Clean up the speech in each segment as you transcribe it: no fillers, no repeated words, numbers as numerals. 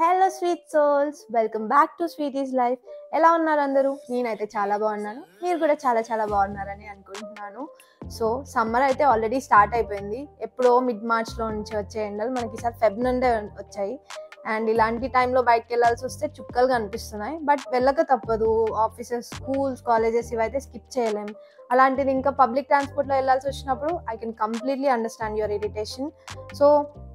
Hello sweet souls, welcome back to sweeties life. ఎలా ఉన్నారు అందరూ? నేనైతే చాలా బాగున్నాను. మీరు కూడా చాలా చాలా బాగున్నారని అనుకుంటున్నాను. సో సమ్మర్ అయితే ఆల్రెడీ స్టార్ట్ అయిపోయింది. ఎప్పుడో మిడ్ మార్చ్లో నుంచి వచ్చే ఎండలు మనకి ఈసారి ఫెబ్ నుండే వచ్చాయి. అండ్ ఇలాంటి టైంలో బయటకు వెళ్ళాల్సి వస్తే చుక్కలు కనిపిస్తున్నాయి. బట్ వెళ్ళక తప్పదు. ఆఫీసెస్, స్కూల్స్, కాలేజెస్ ఇవైతే స్కిప్ చేయలేం. అలాంటిది ఇంకా పబ్లిక్ ట్రాన్స్పోర్ట్లో వెళ్ళాల్సి వచ్చినప్పుడు I can completely understand your irritation. So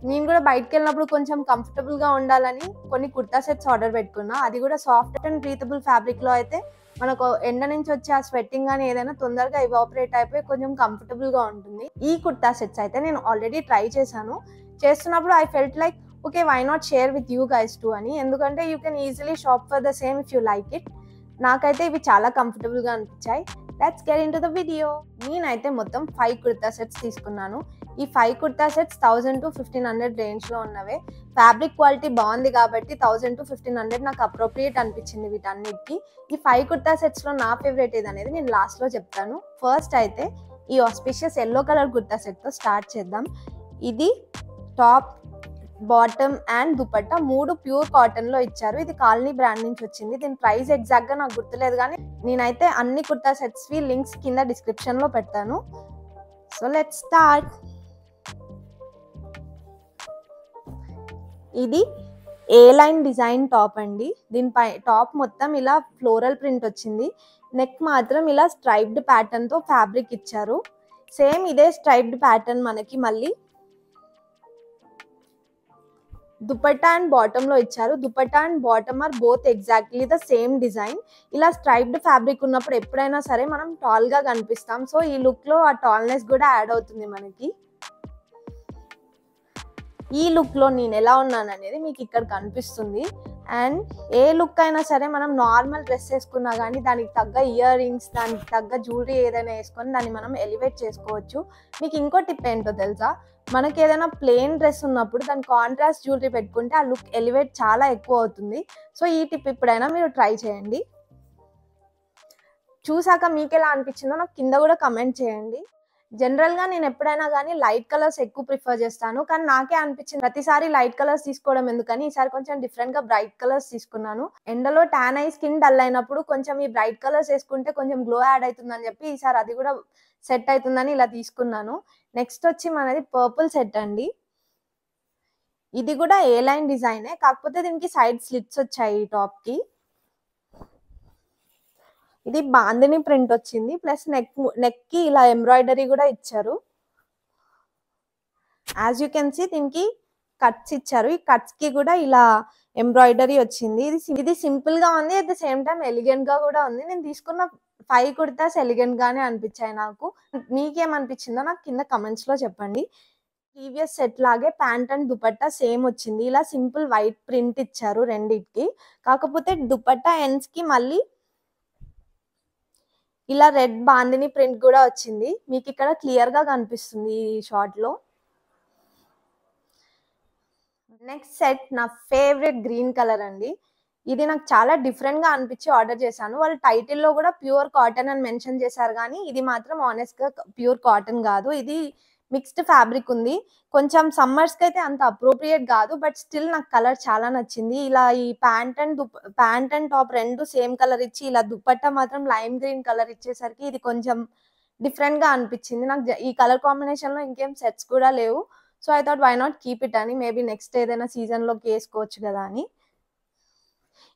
నేను కూడా బయటకు వెళ్ళినప్పుడు కొంచెం కంఫర్టబుల్గా ఉండాలని కొన్ని కుర్తా సెట్స్ ఆర్డర్ పెట్టుకున్నా. అది కూడా సాఫ్ట్ అండ్ బ్రీతబుల్ ఫ్యాబ్రిక్లో అయితే మనకు ఎండ నుంచి వచ్చే ఆ స్వెట్టింగ్ కానీ ఏదైనా తొందరగా ఇవాపరేట్ అయిపోయి కొంచెం కంఫర్టబుల్గా ఉంటుంది. ఈ కుర్తా సెట్స్ అయితే నేను ఆల్రెడీ ట్రై చేశాను. చేస్తున్నప్పుడు I felt like okay, why not share with you guys too అని. ఎందుకంటే you can easily shop for the same if you like it. నాకైతే ఇవి చాలా కంఫర్టబుల్గా అనిపించాయి. Let's get into the video. నేనైతే మొత్తం 5 కుర్తా సెట్స్ తీసుకున్నాను. ఈ 5 కుర్తా సెట్స్ 1000 to 1500 రేంజ్లో ఉన్నవే. ఫ్యాబ్రిక్ క్వాలిటీ బాగుంది కాబట్టి 1000 to 1500 నాకు అప్రోప్రియేట్ అనిపించింది వీటన్నిటికీ. ఈ 5 కుర్తా సెట్స్లో నా ఫేవరెట్ ఏదనేది నేను లాస్ట్లో చెప్తాను. ఫస్ట్ అయితే ఈ ఆస్పిషియస్ ఎల్లో కలర్ కుర్తా సెట్తో స్టార్ట్ చేద్దాం. ఇది top, bottom and dupatta 3 pure కాటన్లో ఇచ్చారు. ఇది కాలనీ బ్రాండ్ నుంచి వచ్చింది. దీని ప్రైస్ ఎగ్జాక్ట్గా నాకు గుర్తులేదు, కానీ నేనైతే అన్ని కుర్తా సెట్స్వి లింక్స్ కింద డిస్క్రిప్షన్లో పెడతాను. So let's start. ఇది ఏ లైన్ డిజైన్ టాప్ అండి. దీనిపై టాప్ మొత్తం ఇలా ఫ్లోరల్ ప్రింట్ వచ్చింది. నెక్ మాత్రం ఇలా స్ట్రైప్డ్ ప్యాటర్న్తో ఫ్యాబ్రిక్ ఇచ్చారు. సేమ్ ఇదే స్ట్రైప్డ్ ప్యాటర్న్ మనకి మళ్ళీ దుపట్టా అండ్ బాటంలో ఇచ్చారు. Dupatta and bottom are both exactly the same design. ఇలా స్ట్రైప్డ్ ఫ్యాబ్రిక్ ఉన్నప్పుడు ఎప్పుడైనా సరే మనం టాల్గా కనిపిస్తాం. సో ఈ లుక్లో ఆ టాల్నెస్ కూడా యాడ్ అవుతుంది మనకి. ఈ లుక్లో నేను ఎలా ఉన్నాను అనేది మీకు ఇక్కడ కనిపిస్తుంది. అండ్ ఏ లుక్ అయినా సరే మనం నార్మల్ డ్రెస్ వేసుకున్నా కానీ దానికి తగ్గ ఇయర్ రింగ్స్, దానికి తగ్గ జ్యువెలరీ ఏదైనా వేసుకొని దాన్ని మనం ఎలివేట్ చేసుకోవచ్చు. మీకు ఇంకో టిప్ ఏంటో తెలుసా? మనకి ఏదైనా ప్లెయిన్ డ్రెస్ ఉన్నప్పుడు దాని కాంట్రాస్ట్ జ్యువెలరీ పెట్టుకుంటే ఆ లుక్ ఎలివేట్ చాలా ఎక్కువ అవుతుంది. సో ఈ టిప్ ఎప్పుడైనా మీరు ట్రై చేయండి. చూసాక మీకు ఎలా అనిపించిందో నాకు కింద కూడా కమెంట్ చేయండి. జనరల్గా నేను ఎప్పుడైనా కానీ లైట్ కలర్స్ ఎక్కువ ప్రిఫర్ చేస్తాను, కానీ నాకే అనిపించింది ప్రతిసారి లైట్ కలర్స్ తీసుకోవడం ఎందుకని ఈసారి కొంచెం డిఫరెంట్గా బ్రైట్ కలర్స్ తీసుకున్నాను. ఎండలో ట్యాన్ అయి స్కిన్ డల్ అయినప్పుడు కొంచెం ఈ బ్రైట్ కలర్స్ వేసుకుంటే కొంచెం గ్లో యాడ్ అవుతుందని చెప్పి ఈసారి అది కూడా సెట్ అవుతుందని ఇలా తీసుకున్నాను. నెక్స్ట్ వచ్చి మనది పర్పుల్ సెట్ అండి. ఇది కూడా ఏ లైన్ డిజైనే, కాకపోతే దీనికి సైడ్ స్లిట్స్ వచ్చాయి ఈ టాప్కి. ఇది బాందిని ప్రింట్ వచ్చింది, ప్లస్ నెక్కి ఇలా ఎంబ్రాయిడరీ కూడా ఇచ్చారు. యాజ్ యూ కెన్ సీ దీనికి కట్స్ ఇచ్చారు. ఈ కట్స్కి కూడా ఇలా ఎంబ్రాయిడరీ వచ్చింది. ఇది సింపుల్గా ఉంది, అట్ ద సేమ్ టైం ఎలిగెంట్గా కూడా ఉంది. నేను తీసుకున్న 5 కుర్తాస్ ఎలిగెంట్గానే అనిపించాయి నాకు. మీకేమనిపించిందో నాకు కింద కమెంట్స్లో చెప్పండి. ప్రీవియస్ సెట్ లాగే ప్యాంట్ అండ్ దుపట్టా సేమ్ వచ్చింది. ఇలా సింపుల్ వైట్ ప్రింట్ ఇచ్చారు రెండింటికి. కాకపోతే దుపట్టా ఎండ్స్కి మళ్ళీ ఇలా రెడ్ బాందిని ప్రింట్ కూడా వచ్చింది. మీకు ఇక్కడ క్లియర్గా కనిపిస్తుంది ఈ షార్ట్లో. నెక్స్ట్ సెట్ నా ఫేవరెట్ గ్రీన్ కలర్ అండి. ఇది నాకు చాలా డిఫరెంట్గా అనిపించి ఆర్డర్ చేశాను. వాళ్ళు టైటిల్లో కూడా ప్యూర్ కాటన్ అని మెన్షన్ చేశారు, కానీ ఇది మాత్రం ఆనెస్ట్గా ప్యూర్ కాటన్ కాదు. ఇది మిక్స్డ్ ఫ్యాబ్రిక్ ఉంది. కొంచెం సమ్మర్స్కి అయితే అంత అప్రోప్రియేట్ కాదు, బట్ స్టిల్ నాకు కలర్ చాలా నచ్చింది. ఇలా ఈ ప్యాంట్ అండ్ టాప్ రెండు సేమ్ కలర్ ఇచ్చి ఇలా దుపట్టా మాత్రం లైమ్ గ్రీన్ కలర్ ఇచ్చేసరికి ఇది కొంచెం డిఫరెంట్గా అనిపించింది నాకు. ఈ కలర్ కాంబినేషన్లో ఇంకేం సెట్స్ కూడా లేవు. So I thought why not keep it అని, మేబీ నెక్స్ట్ ఏదైనా సీజన్లోకి వేసుకోవచ్చు కదా అని.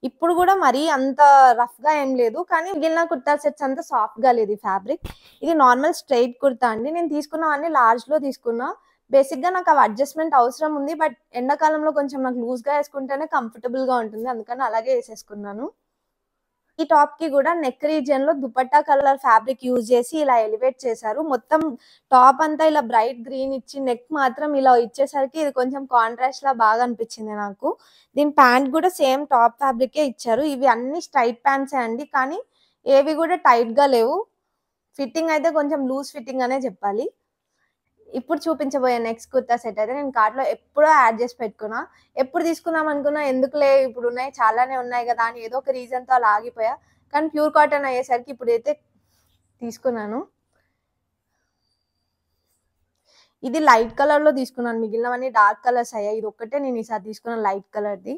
ఇప్పుడు కూడా మరీ అంత రఫ్గా ఏం లేదు, కానీ మిగిలిన కుర్తా సెట్స్ అంతా సాఫ్ట్గా లేదు ఈ ఫ్యాబ్రిక్. ఇది నార్మల్ స్ట్రైట్ కుర్తా అండి. నేను తీసుకున్నవన్నీ లార్జ్లో తీసుకున్నా. బేసిక్గా నాకు అవి అడ్జస్ట్మెంట్ అవసరం ఉంది, బట్ ఎండాకాలంలో కొంచెం నాకు లూజ్గా వేసుకుంటేనే కంఫర్టబుల్గా ఉంటుంది, అందుకని అలాగే వేసేసుకున్నాను. ఈ టాప్ కి కూడా నెక్ రీజియన్ లో దుపట్టా కలర్ ఫ్యాబ్రిక్ యూజ్ చేసి ఇలా ఎలివేట్ చేశారు. మొత్తం టాప్ అంతా ఇలా బ్రైట్ గ్రీన్ ఇచ్చి నెక్ మాత్రం ఇలా ఇచ్చేసరికి ఇది కొంచెం కాంట్రాస్ట్ లా బాగా అనిపించింది నాకు. దీని ప్యాంట్ కూడా సేమ్ టాప్ ఫ్యాబ్రికే ఇచ్చారు. ఇవి అన్ని స్ట్రైట్ ప్యాంట్సే అండి, కానీ ఏవి కూడా టైట్ గా లేవు. ఫిట్టింగ్ అయితే కొంచెం లూజ్ ఫిట్టింగ్ అనే చెప్పాలి. ఇప్పుడు చూపించబోయే నెక్స్ట్ కుర్తా సెట్ అయితే నేను కార్ట్లో ఎప్పుడో యాడ్ చేసి పెట్టుకున్నా. ఎప్పుడు తీసుకుందాం అనుకున్నా, ఎందుకులే ఇప్పుడు ఉన్నాయి చాలానే ఉన్నాయి కదా అని ఏదో ఒక రీజన్తో అలా ఆగిపోయా. కానీ ప్యూర్ కాటన్ అయ్యేసరికి ఇప్పుడైతే తీసుకున్నాను. ఇది లైట్ కలర్లో తీసుకున్నాను, మిగిలినవన్నీ డార్క్ కలర్స్ అయ్యాయి. ఇది ఒక్కటే నేను ఈసారి తీసుకున్న లైట్ కలర్ది.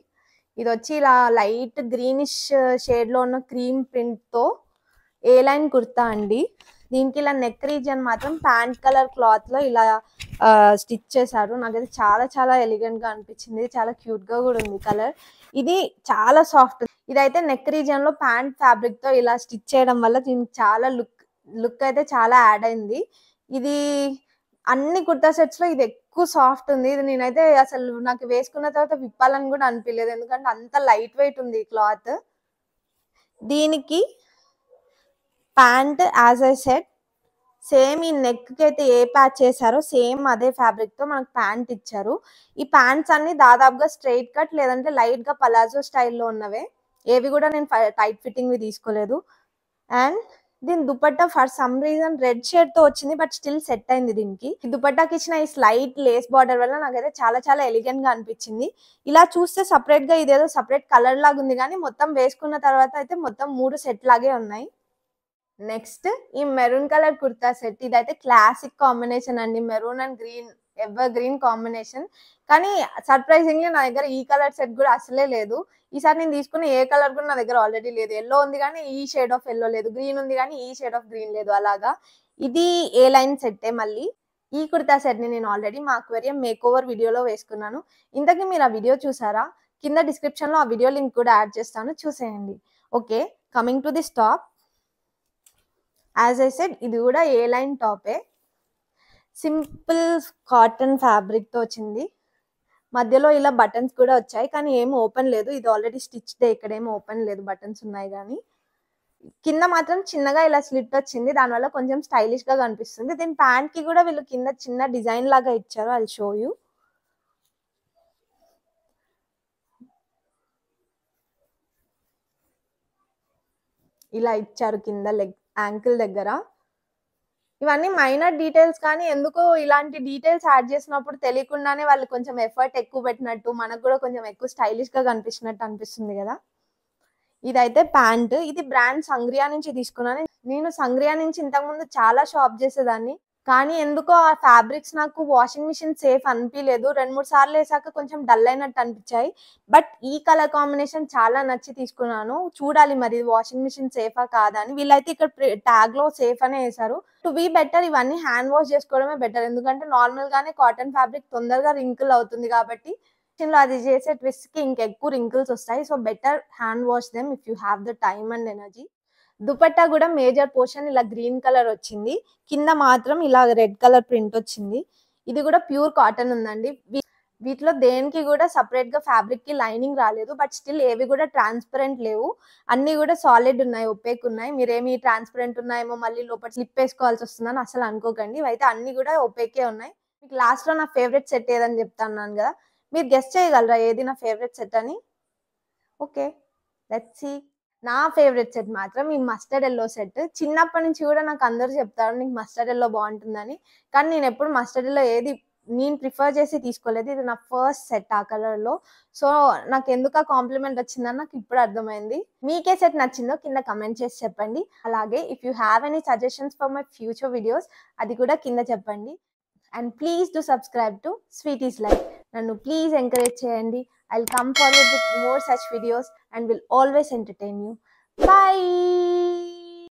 ఇది వచ్చి ఇలా లైట్ గ్రీనిష్ షేడ్లో ఉన్న క్రీమ్ ప్రింట్తో ఏ లైన్ కుర్తా అండి. దీనికి ఇలా నెక్ రీజియన్ మాత్రం ప్యాంట్ కలర్ క్లాత్లో ఇలా స్టిచ్ చేశారు. నాకైతే చాలా చాలా ఎలిగెంట్గా అనిపించింది. చాలా క్యూట్గా కూడా ఉంది కలర్. ఇది చాలా సాఫ్ట్. ఇదైతే నెక్ రీజియన్లో ప్యాంట్ ఫ్యాబ్రిక్తో ఇలా స్టిచ్ చేయడం వల్ల దీనికి చాలా లుక్ అయితే చాలా యాడ్ అయింది. ఇది అన్ని కుర్తా సెట్స్లో ఇది ఎక్కువ సాఫ్ట్ ఉంది. ఇది నేనైతే అసలు నాకు వేసుకున్న తర్వాత విప్పాలని కూడా అనిపించలేదు, ఎందుకంటే అంత లైట్ వెయిట్ ఉంది ఈ క్లాత్. దీనికి pant as I set same ఈ నెక్కి అయితే ఏ ప్యాచ్ చేశారో సేమ్ అదే ఫ్యాబ్రిక్తో మనకు ప్యాంట్ ఇచ్చారు. ఈ ప్యాంట్స్ అన్ని దాదాపుగా స్ట్రైట్ కట్ లేదంటే లైట్గా పలాజో స్టైల్లో ఉన్నవే. ఏవి కూడా నేను టైట్ ఫిట్టింగ్వి తీసుకోలేదు. అండ్ దీని dupatta for some reason red షేడ్తో వచ్చింది, బట్ స్టిల్ సెట్ అయింది దీనికి. ఈ దుపట్టాకి ఇచ్చిన ఈ స్లైట్ లేస్ బార్డర్ వల్ల నాకైతే చాలా చాలా ఎలిగెంట్గా అనిపించింది. ఇలా చూస్తే సపరేట్గా ఇదేదో సపరేట్ కలర్ లాగా ఉంది, కానీ మొత్తం వేసుకున్న తర్వాత అయితే మొత్తం 3 సెట్ లాగే ఉన్నాయి. నెక్స్ట్ ఈ మెరూన్ కలర్ కుర్తా సెట్. ఇదైతే క్లాసిక్ కాంబినేషన్ అండి, maroon and green, ever green combination. కానీ సర్ప్రైజింగ్లీ నా దగ్గర ఈ కలర్ సెట్ కూడా అసలే లేదు. ఈసారి నేను తీసుకున్న ఏ కలర్ కూడా నా దగ్గర ఆల్రెడీ లేదు. ఎల్లో ఉంది కానీ ఈ షేడ్ ఆఫ్ ఎల్లో లేదు, గ్రీన్ ఉంది కానీ ఈ షేడ్ ఆఫ్ గ్రీన్ లేదు. అలాగా ఇది ఏ లైన్ సెట్టే. మళ్ళీ ఈ కుర్తా సెట్ని నేను ఆల్రెడీ మా అక్వేరియం మేక్ ఓవర్ వీడియోలో వేసుకున్నాను. ఇంతకీ మీరు ఆ వీడియో చూసారా? కింద డిస్క్రిప్షన్లో ఆ వీడియో లింక్ కూడా యాడ్ చేస్తాను, చూసేయండి. Okay, coming to this top. As I said ఇది కూడా ఏ లైన్ టాపే. సింపుల్ కాటన్ ఫ్యాబ్రిక్తో వచ్చింది. మధ్యలో ఇలా బటన్స్ కూడా వచ్చాయి, కానీ ఏం ఓపెన్ లేదు. ఇది ఆల్రెడీ స్టిచ్డే, ఇక్కడ ఏం ఓపెన్ లేదు, బటన్స్ ఉన్నాయి. కానీ కింద మాత్రం చిన్నగా ఇలా స్లిట్ వచ్చింది, దానివల్ల కొంచెం స్టైలిష్గా కనిపిస్తుంది. దీని ప్యాంట్కి కూడా వీళ్ళు కింద చిన్న డిజైన్ లాగా ఇచ్చారు. I show you. ఇలా ఇచ్చారు కింద లెగ్ యాంకిల్ దగ్గర. ఇవన్నీ మైనర్ డీటెయిల్స్, కానీ ఎందుకో ఇలాంటి డీటెయిల్స్ యాడ్ చేసినప్పుడు తెలియకుండానే వాళ్ళు కొంచెం ఎఫర్ట్ ఎక్కువ పెట్టినట్టు, మనకు కూడా కొంచెం ఎక్కువ స్టైలిష్గా కనిపించినట్టు అనిపిస్తుంది కదా. ఇదైతే ప్యాంట్. ఇది బ్రాండ్ సంగ్రియా నుంచి తీసుకున్నాను. నేను సంగ్రియా నుంచి ఇంతకుముందు చాలా షాప్ చేసేదాన్ని, కానీ ఎందుకో ఆ ఫ్యాబ్రిక్స్ నాకు వాషింగ్ మిషన్ సేఫ్ అనిపించలేదు. 2-3 సార్లు వేసాక కొంచెం డల్ అయినట్టు అనిపించాయి. బట్ ఈ కలర్ కాంబినేషన్ చాలా నచ్చి తీసుకున్నాను. చూడాలి మరి వాషింగ్ మిషన్ సేఫా కాదా అని. వీళ్ళైతే ఇక్కడ ట్యాగ్లో సేఫ్ అనే వేశారు. టు బీ బెటర్ ఇవన్నీ హ్యాండ్ వాష్ చేసుకోవడమే బెటర్, ఎందుకంటే నార్మల్గానే కాటన్ ఫ్యాబ్రిక్ తొందరగా రింకిల్ అవుతుంది కాబట్టి అది చేసే ట్విస్ట్కి ఇంకెక్కువ రింకిల్స్ వస్తాయి. So better hand wash them if you have the time and energy. Dupatta కూడా మేజర్ పోర్షన్ ఇలా గ్రీన్ కలర్ వచ్చింది, కింద మాత్రం ఇలా రెడ్ కలర్ ప్రింట్ వచ్చింది. ఇది కూడా ప్యూర్ కాటన్ ఉందండి. వీటిలో దేనికి కూడా సపరేట్ గా ఫ్యాబ్రిక్ కి లైనింగ్ రాలేదు, బట్ స్టిల్ ఏవి కూడా ట్రాన్స్పరెంట్ లేవు. అన్ని కూడా సాలిడ్ ఉన్నాయి, ఒపేక్ ఉన్నాయి. మీరేమి ట్రాన్స్పరెంట్ ఉన్నాయేమో మళ్ళీ లోపల స్లిప్ వేసుకోవాల్సి వస్తుందని అసలు అనుకోకండి. ఇవైతే అన్ని కూడా ఒపేకే ఉన్నాయి. మీకు లాస్ట్ లో నా ఫేవరెట్ సెట్ ఏదని చెప్తాను కదా, మీరు గెస్ట్ చేయగలరా ఏది నా ఫేవరెట్ సెట్ అని? Okay, let's see. నా ఫేవరెట్ సెట్ మాత్రం ఈ మస్టర్డ్ ఎల్లో సెట్. చిన్నప్పటి నుంచి కూడా నాకు అందరూ చెప్తారు నీకు మస్టర్డ్ ఎల్లో బాగుంటుందని, కానీ నేను ఎప్పుడు మస్టర్డ్ ఎల్లో ఏది నేను ప్రిఫర్ చేసి తీసుకోలేదు. ఇది నా ఫస్ట్ సెట్ ఆ కలర్లో. సో నాకు ఎందుకు ఆ కాంప్లిమెంట్ వచ్చిందని నాకు ఇప్పుడు అర్థమైంది. మీకే సెట్ నచ్చిందో కింద కమెంట్ చేసి చెప్పండి. అలాగే if you have any suggestions for my future videos అది కూడా కింద చెప్పండి. And please do subscribe to sweeties life. నన్ను ప్లీజ్ ఎంకరేజ్ చేయండి. I'll come forward with more such videos and will always entertain you. Bye!